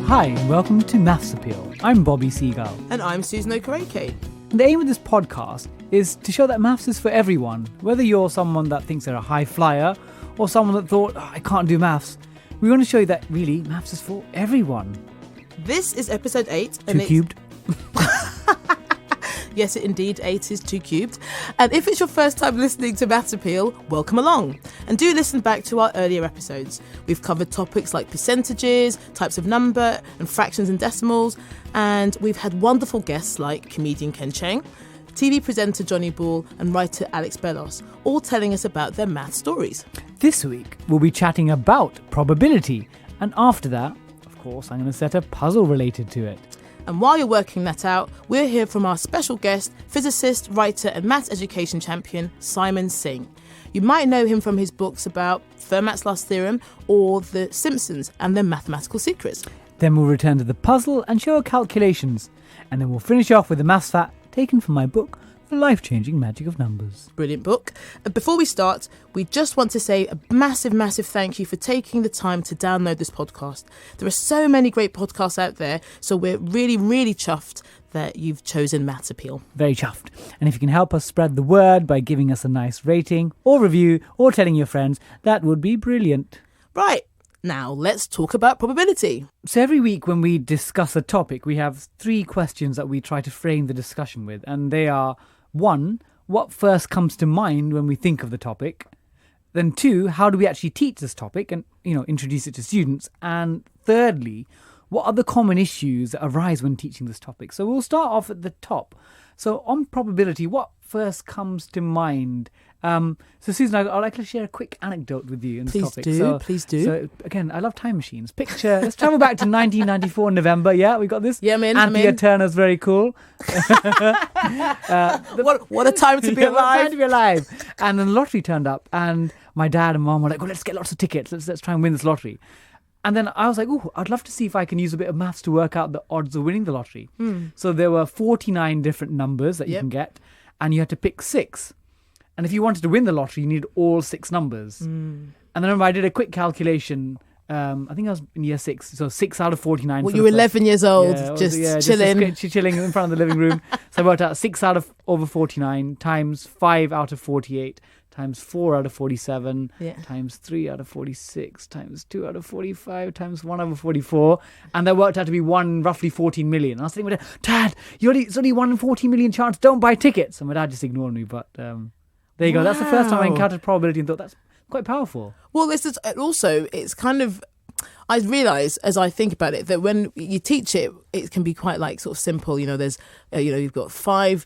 Hi, and welcome to Maths Appeal. I'm Bobby Seagull. And I'm Susan Okereke. The aim of this podcast is to show that maths is for everyone. Whether you're someone that thinks they're a high flyer or someone that thought, I can't do maths, we want to show you that really maths is for everyone. This is episode 8. Two cubed. Yes, indeed, 8 is 2 cubed. And if it's your first time listening to Maths Appeal, welcome along. And do listen back to our earlier episodes. We've covered topics like percentages, types of number, and fractions and decimals. And we've had wonderful guests like comedian Ken Cheng, TV presenter Johnny Ball, and writer Alex Bellos, all telling us about their math stories. This week, we'll be chatting about probability. And after that, of course, I'm going to set a puzzle related to it. And while you're working that out, we'll hear from our special guest, physicist, writer and maths education champion, Simon Singh. You might know him from his books about Fermat's Last Theorem or The Simpsons and their mathematical secrets. Then we'll return to the puzzle and show our calculations. And then we'll finish off with a maths fact taken from my book, The Life-Changing Magic of Numbers. Brilliant book. Before we start, we just want to say a massive thank you for taking the time to download this podcast. There are so many great podcasts out there, so we're really chuffed that you've chosen Maths Appeal. Very chuffed. And if you can help us spread the word by giving us a nice rating or review or telling your friends, that would be brilliant. Right. Now, let's talk about probability. So every week when we discuss a topic, we have 3 questions that we try to frame the discussion with. And they are, 1, what first comes to mind when we think of the topic? Then 2, how do we actually teach this topic and, introduce it to students? And thirdly, what are the common issues that arise when teaching this topic? So we'll start off at the top. So on probability, what first comes to mind? So Susan, I'd like to share a quick anecdote with you in this topic. Please do. So again, I love time machines. Let's travel back to 1994 November. Yeah, we got this. Yeah, Anthea Turner's very cool. What a time to be alive. Time to be alive. And then the lottery turned up and my dad and mum were like, let's get lots of tickets. Let's try and win this lottery. And then I was like, I'd love to see if I can use a bit of maths to work out the odds of winning the lottery. So there were 49 different numbers that you can get, and you had to pick 6. And if you wanted to win the lottery, you needed all 6 numbers. And then I remember I did a quick calculation. I think I was in year 6. So 6 out of 49. Well, you were 11 years old, just chilling. Just chilling in front of the living room. So I worked out 6 out of over 49 times 5 out of 48 times 4 out of 47 times 3 out of 46 times 2 out of 45 times 1 over 44. And that worked out to be 1 roughly 14 million. And I was thinking, Dad, it's only 1 in 14 million chance. Don't buy tickets. And my dad just ignored me. But there you go. That's the first time I encountered probability and thought that's quite powerful. Well, it's kind of, I realise as I think about it that when you teach it, it can be quite like sort of simple. There's, you've got 5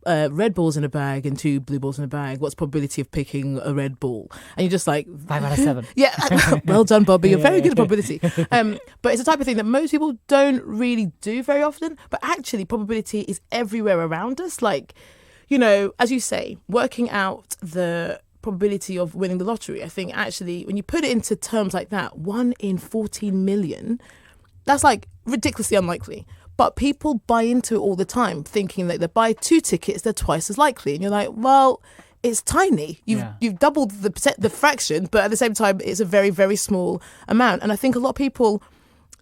red balls in a bag and 2 blue balls in a bag. What's probability of picking a red ball? And you're just like 5 out of 7. Yeah, well done, Bobby. You're very good at probability. But it's a type of thing that most people don't really do very often. But actually, probability is everywhere around us. Like, as you say, working out the probability of winning the lottery. I think actually, when you put it into terms like that, 1 in 14 million, that's like ridiculously unlikely. But people buy into it all the time, thinking that they buy 2 tickets, they're twice as likely. And you're like, well, it's tiny. You've doubled the fraction, but at the same time, it's a very, very small amount. And I think a lot of people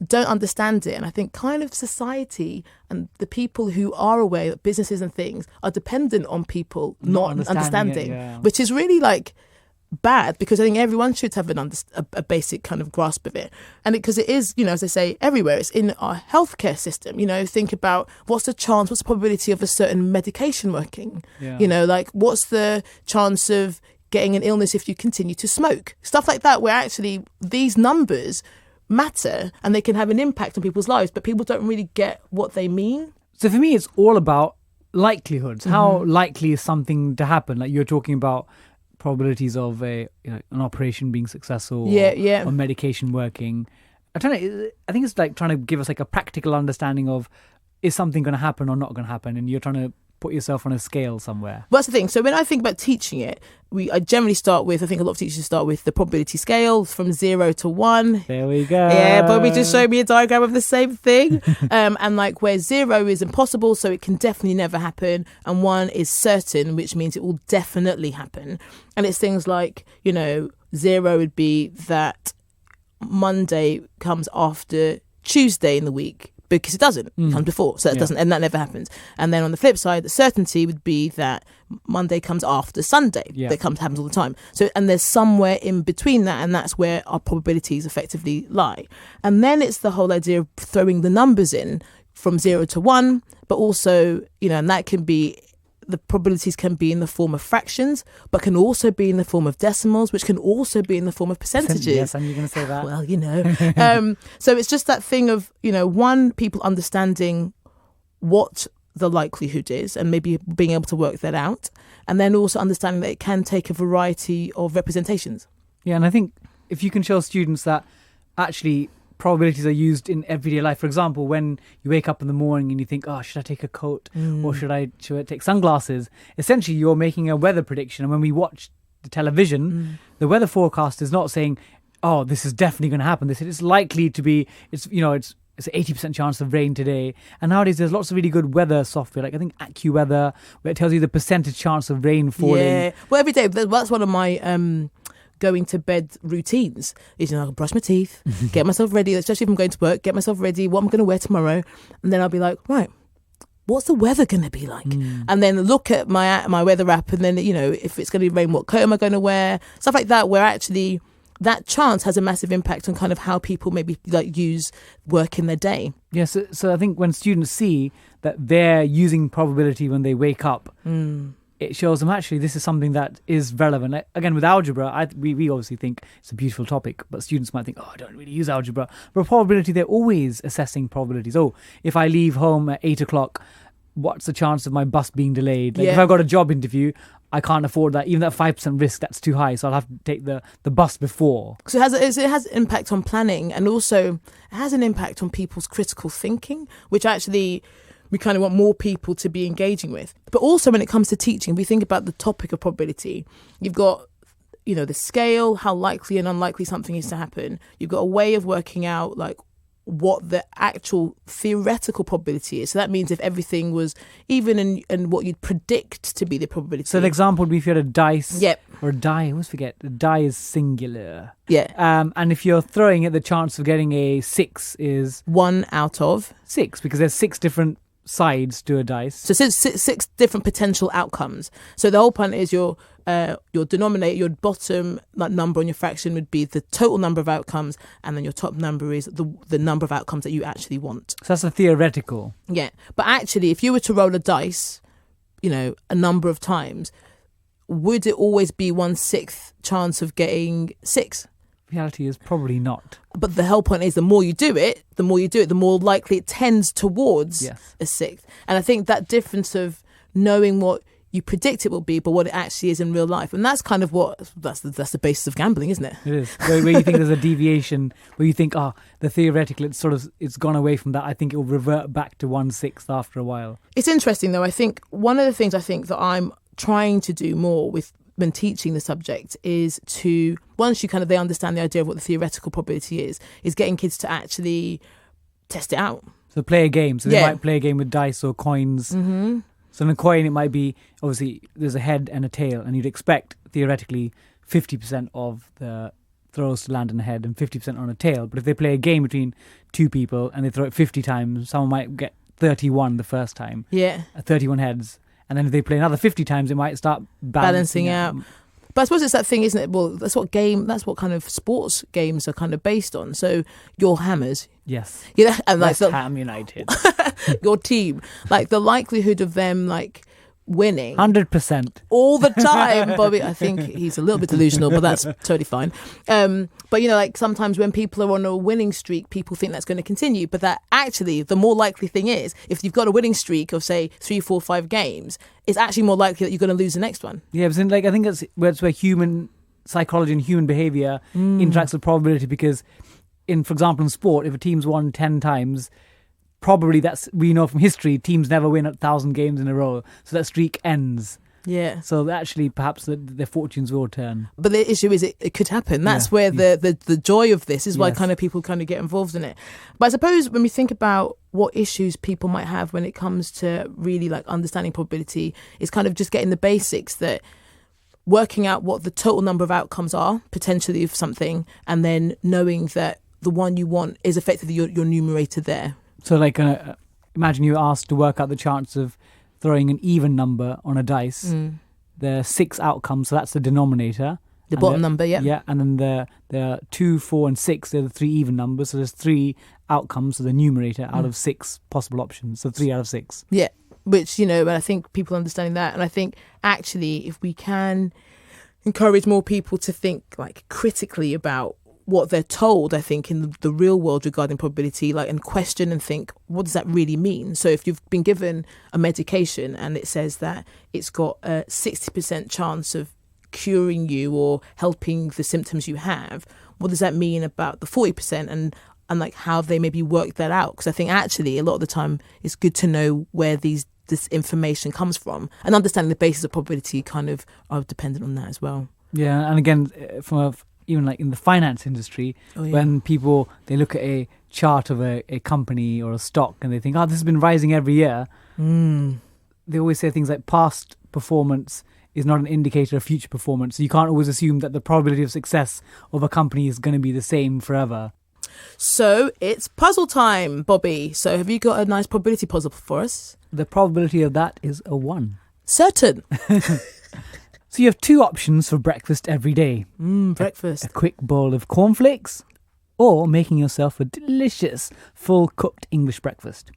don't understand it. And I think kind of society and the people who are aware that businesses and things are dependent on people not understanding it, which is really like bad, because I think everyone should have a basic kind of grasp of it. And because it is, as I say, everywhere. It's in our healthcare system. Think about what's the probability of a certain medication working. Like what's the chance of getting an illness if you continue to smoke? Stuff like that, where actually these numbers matter and they can have an impact on people's lives, but people don't really get what they mean. So for me, it's all about likelihoods. How likely is something to happen? Like you're talking about probabilities of an operation being successful or medication working. I think it's like trying to give us like a practical understanding of, is something going to happen or not going to happen, and you're trying to put yourself on a scale somewhere. Well, that's the thing. So when I think about teaching it, I generally start with, I think a lot of teachers start with the probability scale from 0 to 1. There we go. Yeah, Bobby just showed me a diagram of the same thing. And like where 0 is impossible, so it can definitely never happen. And 1 is certain, which means it will definitely happen. And it's things like, 0 would be that Monday comes after Tuesday in the week, because it doesn't. It comes before, so that doesn't, and that never happens. And then on the flip side, the certainty would be that Monday comes after Sunday. That happens all the time. So, and there's somewhere in between that, and that's where our probabilities effectively lie. And then it's the whole idea of throwing the numbers in from 0 to 1, but also, and that can be, the probabilities can be in the form of fractions, but can also be in the form of decimals, which can also be in the form of percentages. Yes, and you're going to say that. Well, so it's just that thing of, one, people understanding what the likelihood is and maybe being able to work that out. And then also understanding that it can take a variety of representations. Yeah, and I think if you can show students that actually probabilities are used in everyday life. For example, when you wake up in the morning and you think, oh, should I take a coat or should I take sunglasses? Essentially, you're making a weather prediction. And when we watch the television, the weather forecast is not saying, oh, this is definitely going to happen. It's likely to be, it's an 80% chance of rain today. And nowadays, there's lots of really good weather software, like I think AccuWeather, where it tells you the percentage chance of rain falling. Yeah, well, every day, that's one of my going to bed routines is, I can brush my teeth, get myself ready, especially if I'm going to work, get myself ready, what I'm going to wear tomorrow. And then I'll be like, right, what's the weather going to be like? And then look at my weather app, and then, if it's going to rain, what coat am I going to wear? Stuff like that, where actually that chance has a massive impact on kind of how people maybe use work in their day. Yes, so I think when students see that they're using probability when they wake up, it shows them actually this is something that is relevant. Like, again, with algebra, we obviously think it's a beautiful topic, but students might think, oh, I don't really use algebra. But probability, they're always assessing probabilities. Oh, if I leave home at 8 o'clock, what's the chance of my bus being delayed? Like if I've got a job interview, I can't afford that. Even that 5% risk, that's too high. So I'll have to take the bus before. So it has impact on planning, and also it has an impact on people's critical thinking, which actually we kind of want more people to be engaging with. But also when it comes to teaching, if we think about the topic of probability, you've got, the scale, how likely and unlikely something is to happen. You've got a way of working out like what the actual theoretical probability is. So that means if everything was even in what you'd predict to be the probability. So an example would be if you had a dice Yep. or a die. I always forget. The die is singular. Yeah. And if you're throwing it, the chance of getting a 6 is 1 out of 6, because there's 6 different sides to a dice. So six different potential outcomes. So the whole point is your denominator, your bottom number on your fraction would be the total number of outcomes, and then your top number is the number of outcomes that you actually want. So that's a theoretical. Yeah, but actually, if you were to roll a dice, a number of times, would it always be 1/6 chance of getting 6? Reality is probably not. But the whole point is the more you do it, the more likely it tends towards a 6th. And I think that difference of knowing what you predict it will be, but what it actually is in real life. And that's kind of that's the basis of gambling, isn't it? It is. Where you think there's a deviation, where you think, the theoretical, it's gone away from that. I think it will revert back to 1/6 after a while. It's interesting though. I think one of the things that I'm trying to do more when teaching the subject is to, once they understand the idea of what the theoretical probability is getting kids to actually test it out. So play a game. So they might play a game with dice or coins. Mm-hmm. So in a coin, it might be, obviously, there's a head and a tail, and you'd expect, theoretically, 50% of the throws to land on a head and 50% on a tail. But if they play a game between two people and they throw it 50 times, someone might get 31 the first time. Yeah. 31 heads. And then if they play another 50 times, it might start balancing out. But I suppose it's that thing, isn't it? Well, that's what kind of sports games are kind of based on. So your hammers. Yes. And West Ham United. Your team. Like the likelihood of them winning 100% all the time. Bobby, I think he's a little bit delusional, but that's totally fine. But sometimes when people are on a winning streak, people think that's going to continue, but that actually the more likely thing is, if you've got a winning streak of say 3, 4, 5 games, it's actually more likely that you're going to lose the next one. Yeah, but I think that's where human psychology and human behavior interacts with probability, because for example in sport, if a team's won 10 times, probably we know from history, teams never win 1,000 games in a row. So that streak ends. Yeah. So actually, perhaps their fortunes will turn. But the issue is it could happen. That's where the joy of this is why people get involved in it. But I suppose when we think about what issues people might have when it comes to really understanding probability, is kind of just getting the basics, that working out what the total number of outcomes are potentially of something, and then knowing that the one you want is effectively your numerator there. So like, imagine you're asked to work out the chance of throwing an even number on a dice. There are 6 outcomes, so that's the denominator. The bottom number, yeah. Yeah, and then there are 2, 4, and 6. They're the 3 even numbers. So there's 3 outcomes, so the numerator out of 6 possible options. So 3 out of 6. Yeah, which, and I think people understanding that. And I think actually if we can encourage more people to think like critically about what they're told, I think, in the real world regarding probability, like, and question and think, what does that really mean? So if you've been given a medication and it says that it's got a 60% chance of curing you or helping the symptoms you have, what does that mean about the 40% and like how they maybe work that out? Because I think actually a lot of the time it's good to know where this information comes from, and understanding the basis of probability kind of are dependent on that as well. Yeah, and again, even like in the finance industry, when people, they look at a chart of a company or a stock and they think, this has been rising every year. They always say things like past performance is not an indicator of future performance. So you can't always assume that the probability of success of a company is going to be the same forever. So it's puzzle time, Bobby. So have you got a nice probability puzzle for us? The probability of that is a 1. Certain. So you have 2 options for breakfast every day. Breakfast. A quick bowl of cornflakes, or making yourself a delicious, full-cooked English breakfast.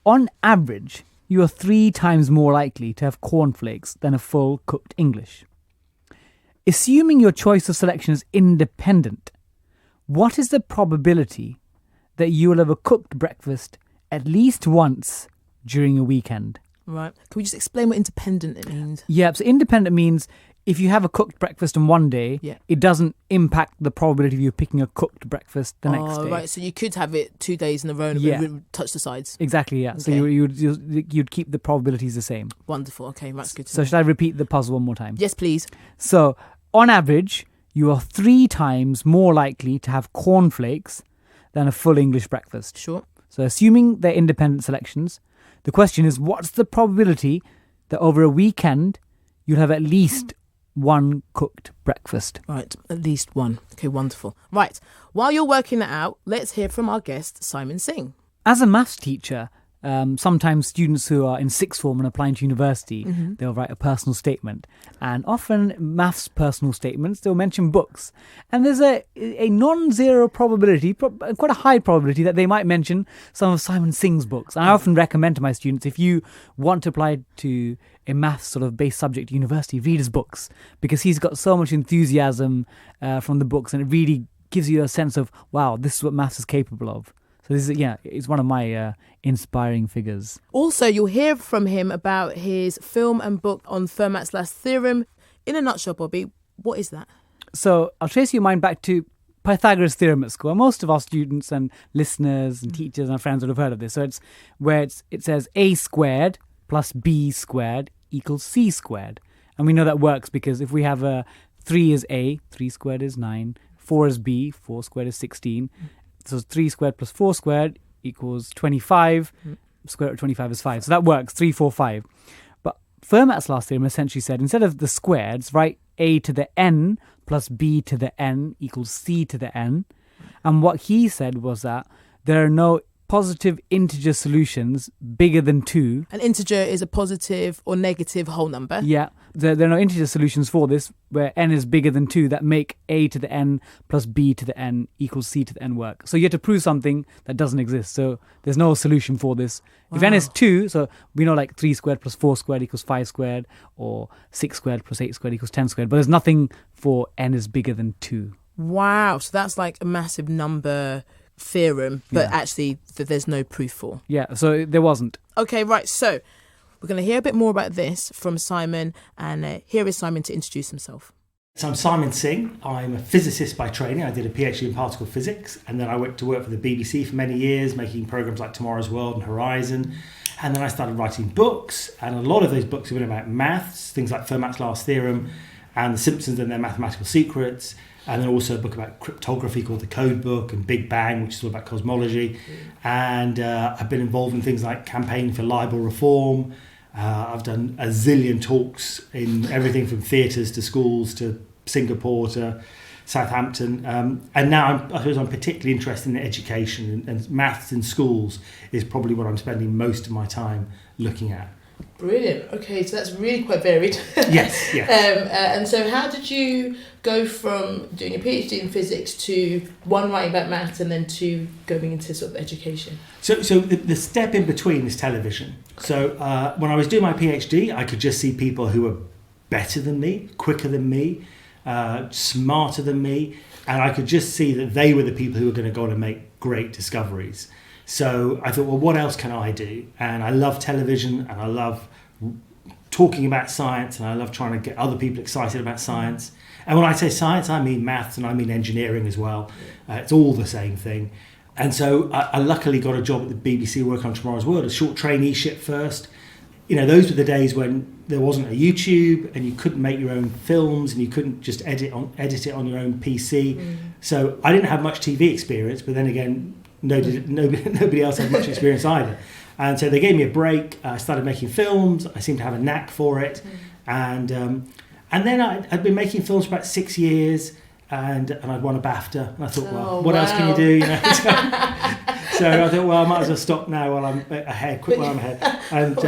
On average, you are 3 times more likely to have cornflakes than a full-cooked English. Assuming your choice of selection is independent, what is the probability that you will have a cooked breakfast at least once during a weekend? Right. Can we just explain what independent it means? Yeah, so independent means if you have a cooked breakfast on one day, it doesn't impact the probability of you picking a cooked breakfast the next day. Right. So you could have it 2 days in a row and touch the sides. Exactly, yeah. Okay. So you'd keep the probabilities the same. Wonderful. Okay, that's good to know. So should I repeat the puzzle one more time? Yes, please. So on average, you are 3 times more likely to have cornflakes than a full English breakfast. Sure. So assuming they're independent selections, the question is, what's the probability that over a weekend you'll have at least 1 cooked breakfast? Right, at least 1. Okay, wonderful. Right, while you're working that out, let's hear from our guest, Simon Singh. As a maths teacher, sometimes students who are in sixth form and applying to university, they'll write a personal statement. And often maths personal statements, they'll mention books. And there's a non-zero probability, quite a high probability that they might mention some of Simon Singh's books. And I often recommend to my students, if you want to apply to a maths sort of based subject at university, read his books, because he's got so much enthusiasm from the books, and it really gives you a sense of, wow, this is what maths is capable of. So this is, it's one of my inspiring figures. Also, you'll hear from him about his film and book on Fermat's last theorem. In a nutshell, Bobby, what is that? So I'll trace your mind back to Pythagoras' theorem at school. Most of our students and listeners and teachers and friends would have heard of this. So it's where it says a squared plus b squared equals c squared. And we know that works because if we have 3 is a, 3 squared is 9, 4 is b, 4 squared is 16. So 3 squared plus 4 squared equals 25. Square root of 25 is 5. So that works, 3, 4, 5. But Fermat's last theorem essentially said, instead of the squareds, write a to the n plus b to the n equals c to the n. And what he said was that there are no positive integer solutions bigger than 2. An integer is a positive or negative whole number. Yeah, there are no integer solutions for this where n is bigger than 2 that make a to the n plus b to the n equals c to the n work. So you have to prove something that doesn't exist. So there's no solution for this. Wow. If n is 2, so we know like 3 squared plus 4 squared equals 5 squared, or 6 squared plus 8 squared equals 10 squared. But there's nothing for n is bigger than 2. Wow, so that's like a massive number theorem, but actually that there's no proof for. Yeah, so there wasn't. Okay, right, so we're going to hear a bit more about this from Simon, and here is Simon to introduce himself. So I'm Simon Singh. I'm a physicist by training. I did a PhD in particle physics, and then I went to work for the BBC for many years, making programmes like Tomorrow's World and Horizon. And then I started writing books, and a lot of those books have been about maths, things like Fermat's last theorem and the Simpsons and their mathematical secrets. And then also a book about cryptography called The Code Book, and Big Bang, which is all about cosmology. And I've been involved in things like campaigning for libel reform. I've done a zillion talks in everything from theatres to schools to Singapore to Southampton, and now I suppose I'm particularly interested in education, and maths in schools is probably what I'm spending most of my time looking at. Brilliant. Okay, so that's really quite varied. Yes. And so how did you go from doing your PhD in physics to one, writing about maths, and then two, going into sort of education? So the step in between is television. So when I was doing my PhD, I could just see people who were better than me, quicker than me, smarter than me, and I could just see that they were the people who were going to go on and make great discoveries. So I thought, well, what else can I do? And I love television, and I love talking about science, and I love trying to get other people excited about science. And when I say science, I mean maths, and I mean engineering as well. It's all the same thing. And so I luckily got a job at the BBC working on Tomorrow's World, a short traineeship first. You know, those were the days when there wasn't a YouTube, and you couldn't make your own films, and you couldn't just edit it on your own PC. So I didn't have much TV experience, but then again, nobody else had much experience either. And so they gave me a break. I started making films. I seemed to have a knack for it. And then I'd been making films for about 6 years, and I'd won a BAFTA. And I thought, well, what else can you do? You know? So I thought, well, I might as well stop now while I'm ahead, quit while I'm ahead. And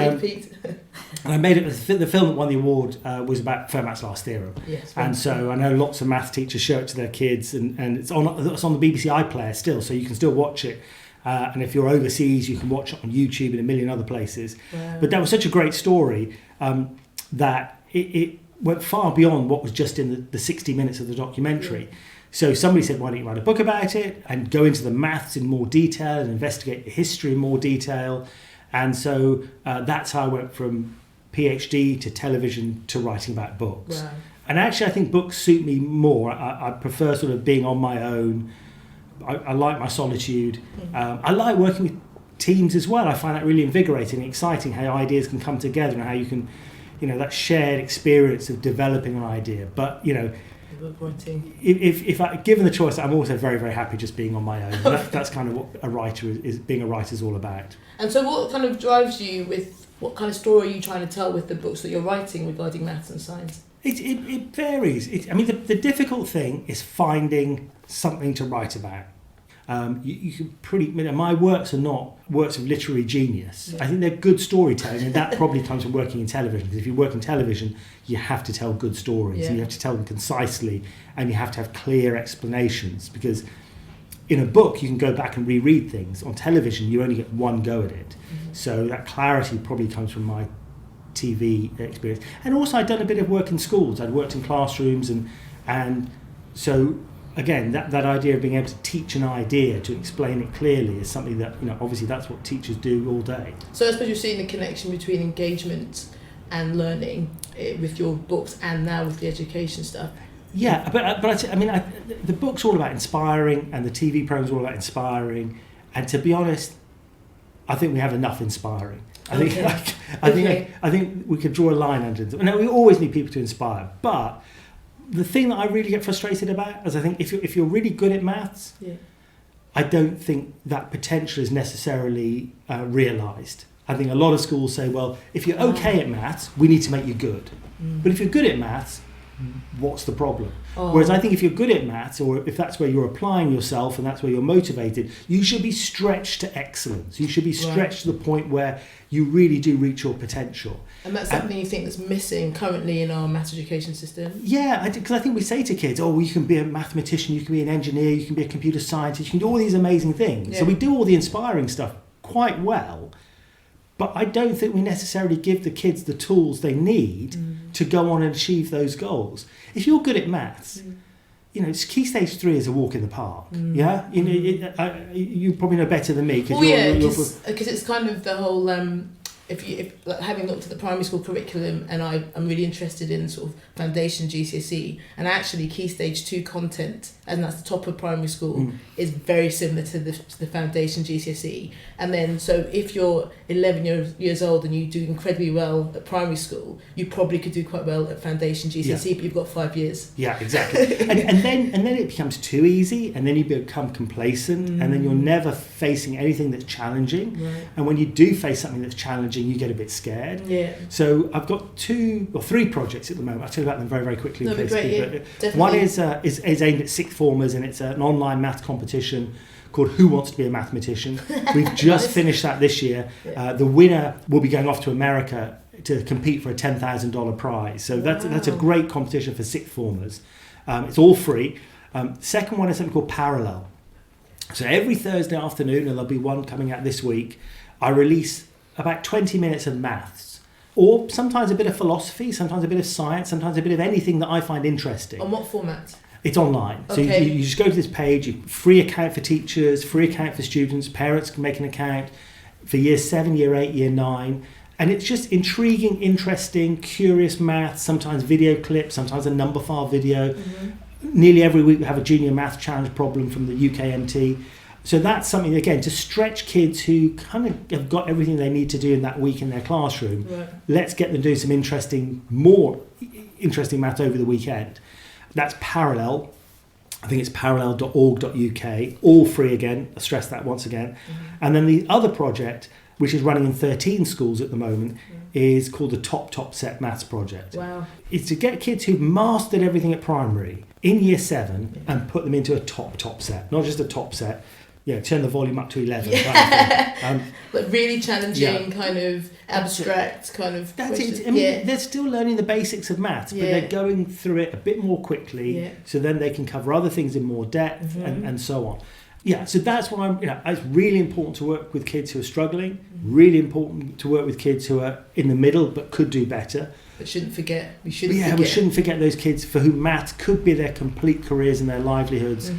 I made it. The film that won the award was about Fermat's last theorem. Yes, and so I know lots of math teachers show it to their kids, and it's on the BBC iPlayer still, so you can still watch it. And if you're overseas, you can watch it on YouTube and a million other places. Wow. But that was such a great story that it went far beyond what was just in the 60 minutes of the documentary. Yeah. So somebody said, why don't you write a book about it and go into the maths in more detail and investigate the history in more detail. And so that's how I went from PhD to television to writing about books. Wow. And actually, I think books suit me more. I prefer sort of being on my own. I like my solitude. I like working with teams as well. I find that really invigorating and exciting, how ideas can come together and how you can, that shared experience of developing an idea. But, if I given the choice, I'm also very, very happy just being on my own. That's kind of what being a writer is all about. And so what kind of drives you with, what kind of story are you trying to tell with the books that you're writing regarding maths and science? It varies. The difficult thing is finding something to write about. You can my works are not works of literary genius. Yeah. I think they're good storytelling, and that probably comes from working in television. Because if you work in television, you have to tell good stories, and you have to tell them concisely, and you have to have clear explanations. Because in a book, you can go back and reread things. On television, you only get one go at it. So that clarity probably comes from my TV experience. And also, I'd done a bit of work in schools. I'd worked in classrooms, and so. Again, that idea of being able to teach an idea, to explain it clearly, is something that, obviously that's what teachers do all day. So I suppose you're seeing the connection between engagement and learning with your books and now with the education stuff. Yeah, but the book's all about inspiring, and the TV program's all about inspiring. And to be honest, I think we have enough inspiring. I think we could draw a line under it. Now, we always need people to inspire, but the thing that I really get frustrated about is I think if you're really good at maths, I don't think that potential is necessarily realised. I think a lot of schools say, well, if you're okay at maths, we need to make you good. But if you're good at maths, what's the problem? Whereas I think if you're good at maths, or if that's where you're applying yourself and that's where you're motivated, you should be stretched to excellence. You should be stretched to the point where you really do reach your potential. And that's something you think that's missing currently in our maths education system? Yeah, because I think we say to kids, you can be a mathematician, you can be an engineer, you can be a computer scientist, you can do all these amazing things. Yeah. So we do all the inspiring stuff quite well, but I don't think we necessarily give the kids the tools they need to go on and achieve those goals. If you're good at maths, Key Stage 3 is a walk in the park. Yeah, you probably know better than me. Because it's kind of the whole. If having looked at the primary school curriculum, and I'm really interested in sort of foundation GCSE, and actually Key Stage 2 content, and that's the top of primary school, is very similar to the foundation GCSE. And then, so if you're 11 years old and you do incredibly well at primary school, you probably could do quite well at foundation GCSE, but you've got 5 years. Yeah, exactly. and then it becomes too easy, and then you become complacent, and then you're never facing anything that's challenging. Right. And when you do face something that's challenging, challenging, you get a bit scared. Yeah. So I've got 2 or 3 projects at the moment. I'll tell you about them very, very quickly. That'd be great, yeah. One is aimed at sixth formers, and it's an online math competition called Who Wants to Be a Mathematician. We've just finished that this year. The winner will be going off to America to compete for a $10,000 prize. So that's a great competition for sixth formers. It's all free. Second one is something called Parallel. So every Thursday afternoon, and there'll be one coming out this week, I release about 20 minutes of maths, or sometimes a bit of philosophy, sometimes a bit of science, sometimes a bit of anything that I find interesting. On what format? It's online. So you just go to this page, free account for teachers, free account for students, parents can make an account for year 7, year 8, year 9. And it's just intriguing, interesting, curious maths, sometimes video clips, sometimes a number file video. Nearly every week we have a junior math challenge problem from the UKMT. So that's something, again, to stretch kids who kind of have got everything they need to do in that week in their classroom. Right. Let's get them doing some more interesting math over the weekend. That's Parallel. I think it's parallel.org.uk, all free again. I'll stress that once again. And then the other project, which is running in 13 schools at the moment, is called the Top Set Maths Project. Wow. It's to get kids who've mastered everything at primary in year 7 and put them into a top set, not just a top set. Turn the volume up to 11. But really challenging, kind of abstract, kind of. That's it. I mean, they're still learning the basics of maths, but they're going through it a bit more quickly, so then they can cover other things in more depth and so on. Yeah, so that's what it's really important to work with kids who are struggling, really important to work with kids who are in the middle but could do better. But we shouldn't forget those kids for whom maths could be their complete careers and their livelihoods.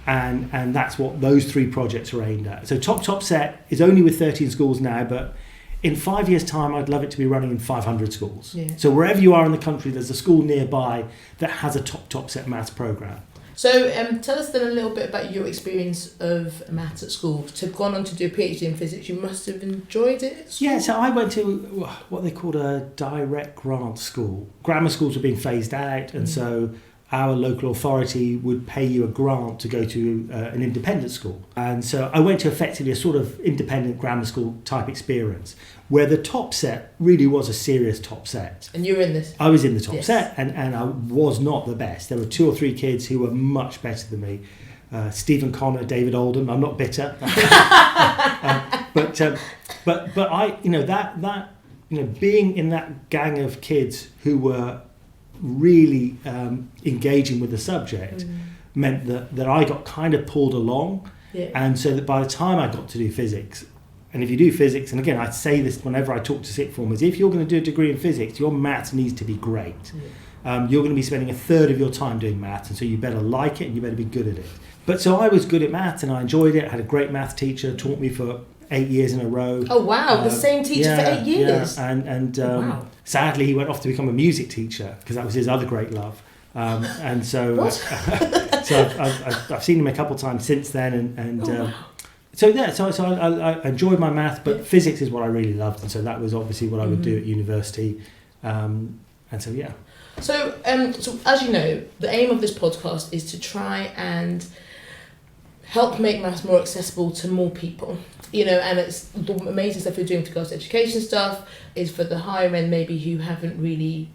And that's what those 3 projects are aimed at. So Top Set is only with 13 schools now, but in 5 years' time, I'd love it to be running in 500 schools. Yeah. So wherever you are in the country, there's a school nearby that has a Top Set maths programme. So tell us then a little bit about your experience of maths at school. To have gone on to do a PhD in physics, you must have enjoyed it at school? Yeah, so I went to what they called a direct grant school. Grammar schools were being phased out, and so our local authority would pay you a grant to go to an independent school. And so I went to effectively a sort of independent grammar school type experience where the top set really was a serious top set. And you were in this? I was in the top set, and I was not the best. There were 2 or 3 kids who were much better than me. Stephen Connor, David Oldham. I'm not bitter. But I, being in that gang of kids who were really engaging with the subject meant that I got kind of pulled along, and so that by the time I got to do physics, and if you do physics, and again I say this whenever I talk to sixth formers, if you're going to do a degree in physics, your maths needs to be great. You're going to be spending 1/3 of your time doing maths, and so you better like it and you better be good at it. But so I was good at maths and I enjoyed it. I had a great math teacher, taught me for 8 years in a row. Oh wow, the same teacher for 8 years. Yeah. And sadly he went off to become a music teacher because that was his other great love. And so so I've seen him a couple of times since then, so I enjoyed my math, but physics is what I really loved, and so that was obviously what I would do at university. So as you know, the aim of this podcast is to try and help make maths more accessible to more people. And it's the amazing stuff you're doing with regards to education stuff is for the higher end maybe who haven't really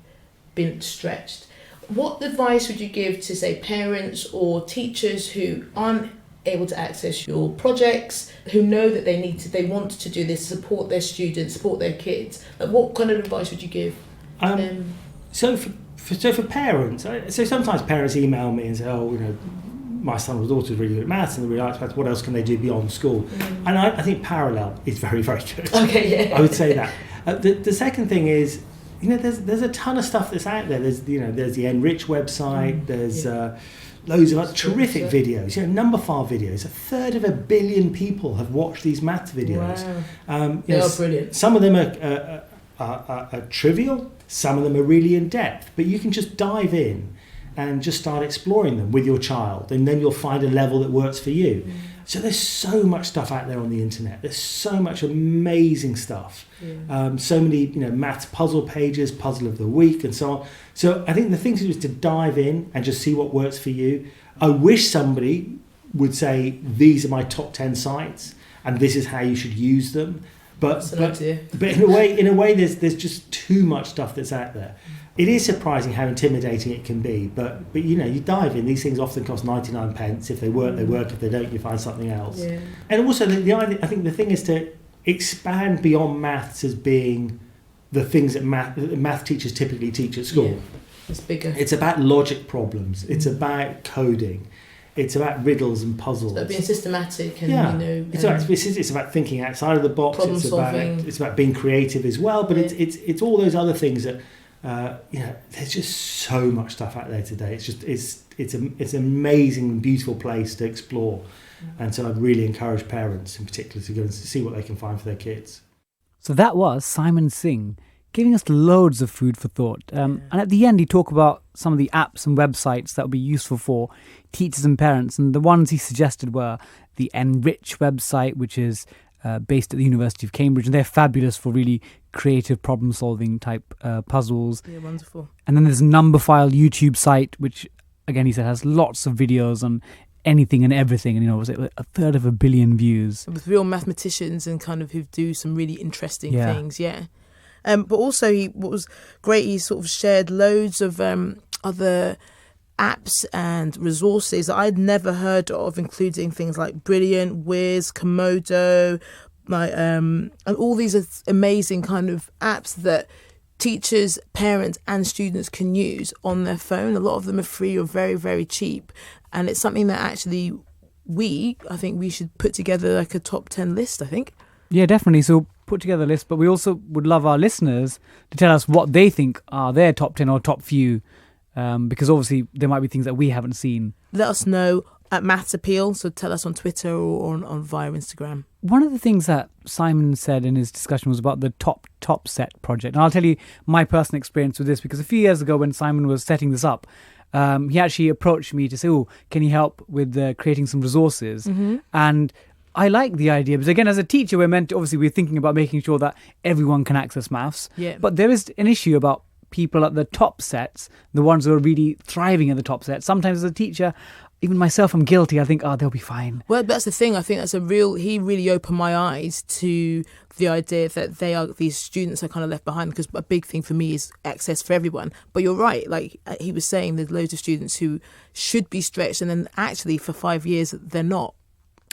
been stretched. What advice would you give to, say, parents or teachers who aren't able to access your projects, who know that they want to do this, support their students, support their kids? What kind of advice would you give them? So for parents, so sometimes parents email me and say, my son or daughter is really good at maths and they really like maths, what else can they do beyond school? And I think Parallel is very, very good. Okay, yeah. I would say that. The second thing is, there's a ton of stuff that's out there. There's the Enrich website, there's loads of terrific videos, number file videos. 1/3 of 1 billion people have watched these maths videos. Wow. They are brilliant. Some of them are trivial, some of them are really in depth, but you can just dive in and just start exploring them with your child, and then you'll find a level that works for you. So there's so much stuff out there on the internet. There's so much amazing stuff. So many maths puzzle pages, puzzle of the week, and so on. So I think the thing to do is to dive in and just see what works for you. I wish somebody would say, these are my top 10 sites and this is how you should use them. But an idea. but in a way, there's just too much stuff that's out there. It is surprising how intimidating it can be, but you dive in. These things often cost 99 pence. If they work, they work. If they don't, you find something else. Yeah. And also, the idea, I think the thing is to expand beyond maths as being the things that math teachers typically teach at school. Yeah. It's bigger. It's about logic problems. It's about coding. It's about riddles and puzzles. It's about being systematic and it's about thinking outside of the box. Problem solving. It's about being creative as well. But it's all those other things that there's just so much stuff out there today. It's an amazing and beautiful place to explore. And so I'd really encourage parents in particular to go and see what they can find for their kids. So that was Simon Singh giving us loads of food for thought. And at the end, he talked about some of the apps and websites that would be useful for teachers and parents. And the ones he suggested were the Enrich website, which is based at the University of Cambridge. And they're fabulous for really creative problem-solving type puzzles. Yeah, wonderful. And then there's Numberphile YouTube site, which, again, he said has lots of videos on anything and everything, and was it 1/3 of a billion views with real mathematicians and kind of who do some really interesting things. But also what was great, he sort of shared loads of other apps and resources that I'd never heard of, including things like Brilliant, Wiz, Komodo, and all these amazing kind of apps that teachers, parents and students can use on their phone. A lot of them are free or very, very cheap. And it's something that actually I think we should put together like a top 10 list, I think. Yeah, definitely. So put together a list, but we also would love our listeners to tell us what they think are their top 10 or top few, because obviously there might be things that we haven't seen. Let us know at Maths Appeal, so tell us on Twitter or on via Instagram. One of the things that Simon said in his discussion was about the top set project. And I'll tell you my personal experience with this, because a few years ago when Simon was setting this up, he actually approached me to say, can you help with creating some resources? Mm-hmm. And I like the idea, because again, as a teacher, we're thinking about making sure that everyone can access maths. Yeah. But there is an issue about people at the top sets, the ones who are really thriving at the top sets. Sometimes as a teacher, even myself, I'm guilty. I think, they'll be fine. Well, that's the thing. I think he really opened my eyes to the idea that these students are kind of left behind, because a big thing for me is access for everyone. But you're right. Like he was saying, there's loads of students who should be stretched, and then actually for 5 years, they're not.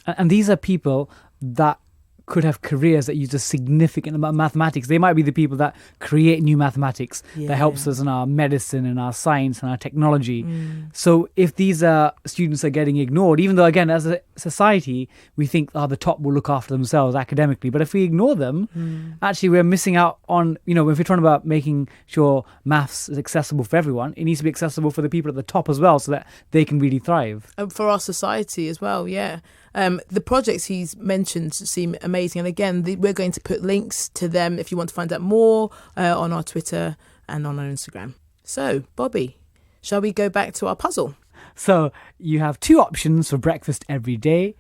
And these are people that could have careers that use a significant amount of mathematics. They might be the people that create new mathematics that helps us in our medicine and our science and our technology. So if these students are getting ignored, even though, again, as a society, we think the top will look after themselves academically, but if we ignore them, actually we're missing out on, if we're talking about making sure maths is accessible for everyone, it needs to be accessible for the people at the top as well, so that they can really thrive. And for our society as well, yeah. The projects he's mentioned seem amazing. And again, we're going to put links to them if you want to find out more on our Twitter and on our Instagram. So, Bobby, shall we go back to our puzzle? So you have two options for breakfast every day: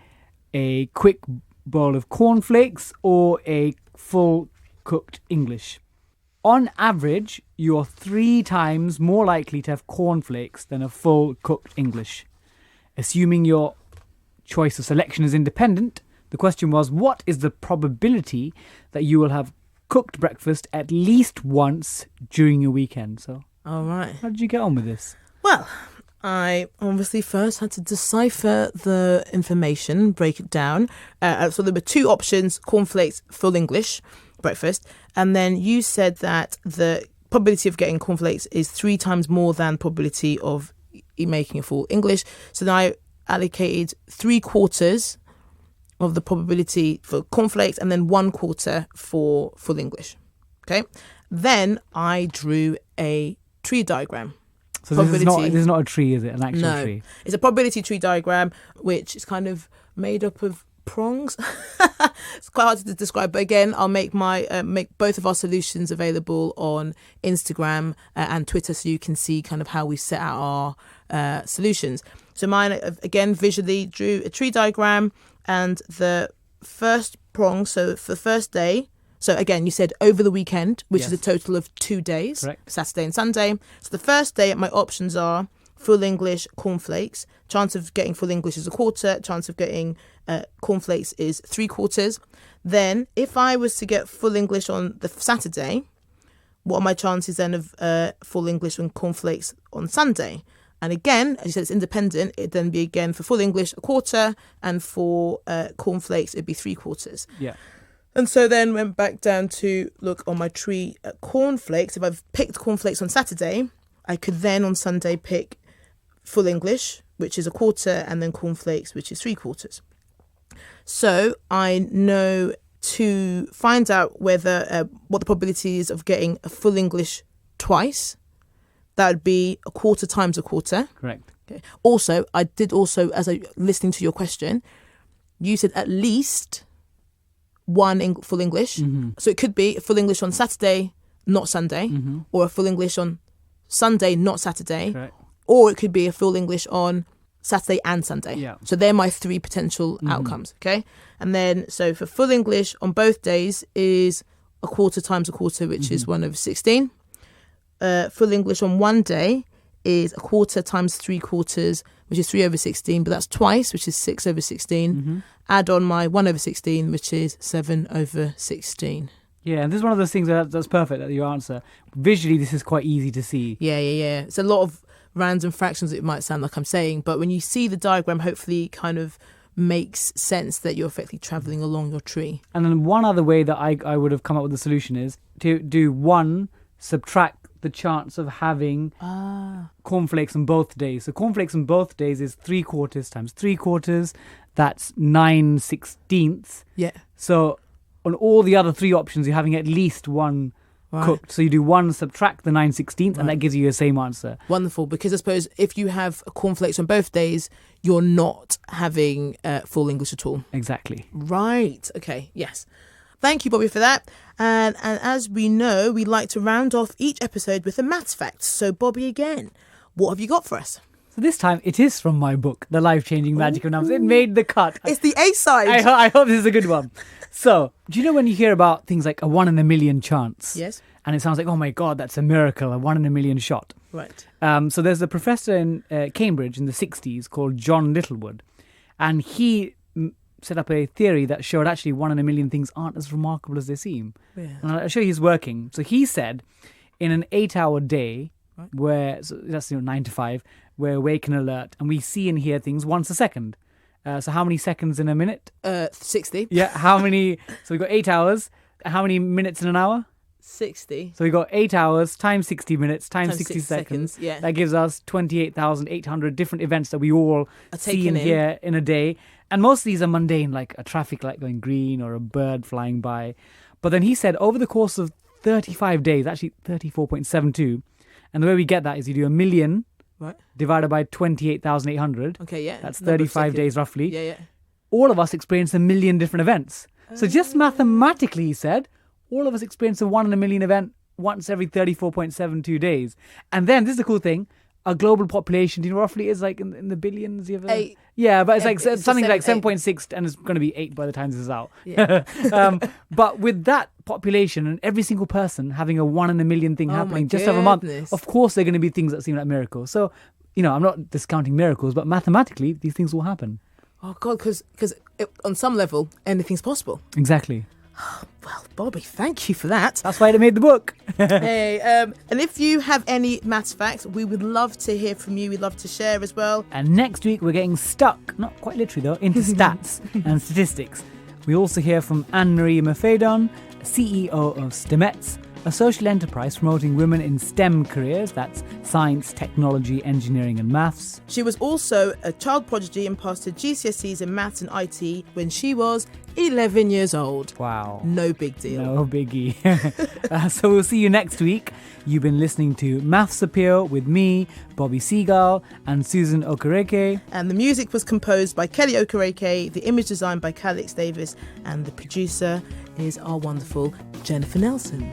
a quick bowl of cornflakes or a full cooked English. On average, you're 3 times more likely to have cornflakes than a full cooked English. Assuming your choice of selection is independent, the question was, what is the probability that you will have cooked breakfast at least once during your weekend? So, all right. How did you get on with this? Well, I obviously first had to decipher the information, break it down. So there were 2 options: cornflakes, full English breakfast. And then you said that the probability of getting cornflakes is 3 times more than probability of making a full English. So then I allocated 3/4 of the probability for cornflakes and then 1/4 for full English. Okay. Then I drew a tree diagram. So this is not a tree, is it? An actual tree? It's a probability tree diagram, which is kind of made up of prongs. It's quite hard to describe, but again, I'll make make both of our solutions available on Instagram and Twitter, so you can see kind of how we set out our solutions. So mine, again, visually drew a tree diagram, and the first prong, so for the first day, so again, you said over the weekend, which is a total of 2 days, correct, Saturday and Sunday. So the first day, my options are full English, cornflakes. Chance of getting full English is a quarter. Chance of getting cornflakes is 3/4. Then, if I was to get full English on the Saturday, what are my chances then of full English and cornflakes on Sunday? And again, as you said, it's independent. It'd then be again for full English, a quarter, and for cornflakes, it'd be 3/4. Yeah. And so then went back down to look on my tree at cornflakes. If I've picked cornflakes on Saturday, I could then on Sunday pick full English, which is a quarter, and then cornflakes, which is 3/4. So I know to find out whether what the probability is of getting a full English twice. That would be a quarter times a quarter. Correct. Okay. Also, I did also, as I listening to your question, you said at least one full English. Mm-hmm. So it could be a full English on Saturday, not Sunday, Mm-hmm. or a full English on Sunday, not Saturday, Correct. or it could be a full English on Saturday and Sunday. Yeah. So they're my three potential outcomes, okay? And then, so for full English on both days is a quarter times a quarter, which is 1/16. Full English on one day is a quarter times 3/4, which is 3/16, but that's twice, which is 6/16. Add on my 1/16, which is 7/16. Yeah, and this is one of those things that's perfect, that your answer. Visually, this is quite easy to see. Yeah. It's a lot of random fractions, it might sound like I'm saying, but when you see the diagram, hopefully it kind of makes sense that you're effectively travelling along your tree. And then one other way that I would have come up with the solution is to do one, subtract the chance of having cornflakes on both days. So cornflakes on both days is 3/4 times 3/4. That's 9/16. Yeah. So on all the other three options, you're having at least one cooked. So you do one, subtract the 9/16, and that gives you the same answer. Wonderful, because I suppose if you have cornflakes on both days, you're not having full English at all. Exactly. Right. Okay. Yes. Thank you, Bobby, for that. And as we know, we like to round off each episode with a maths fact. So, Bobby, again, what have you got for us? So this time, it is from my book, The Life-Changing Magic of Numbers. It made the cut. It's the A side. I hope this is a good one. So, do you know when you hear about things like a 1 in a million chance? Yes. And it sounds like, oh my God, that's a miracle, a 1 in a million shot. Right. So there's a professor in Cambridge in the 60s called John Littlewood. And he set up a theory that showed actually 1 in a million things aren't as remarkable as they seem. Yeah. And I'll show you his working. So he said in an 8-hour day, where so that's 9 to 5, we're awake and alert, and we see and hear things once a second. So how many seconds in a minute? 60. Yeah, how many? So we've got 8 hours. How many minutes in an hour? 60. So we've got 8 hours times 60 minutes times 60 6 seconds. Yeah. That gives us 28,800 different events that we all see and hear in a day. And most of these are mundane, like a traffic light going green or a bird flying by. But then he said over the course of 35 days, actually 34.72, and the way we get that is you do a million divided by 28,800. Okay, yeah. That's 35 days roughly. Yeah. All of us experience a million different events. So just mathematically, he said, all of us experience a 1 in a million event once every 34.72 days. And then, this is the cool thing, our global population, do you know roughly is like in the billions? You ever? 8. Yeah, but it's like It's something like 7, 7.6, and it's going to be 8 by the time this is out. Yeah. But with that population and every single person having a 1 in a million thing happening just over a month, goodness. of course they're going to be things that seem like miracles. So, I'm not discounting miracles, but mathematically, these things will happen. Oh, God, because on some level, anything's possible. Exactly. Well, Bobby, thank you for that. That's why they made the book. Hey, and if you have any maths facts, we would love to hear from you. We'd love to share as well. And next week, we're getting stuck, not quite literally though, into stats and statistics. We also hear from Anne-Marie Mafedon, CEO of STEMETS, a social enterprise promoting women in STEM careers. That's science, technology, engineering and maths. She was also a child prodigy and passed her GCSEs in maths and IT when she was 11 years old. Wow. No big deal. No biggie. So we'll see you next week. You've been listening to Maths Appeal with me, Bobby Seagull, and Susan Okereke. And the music was composed by Kelly Okereke, the image designed by Calix Davis, and the producer is our wonderful Jennifer Nelson.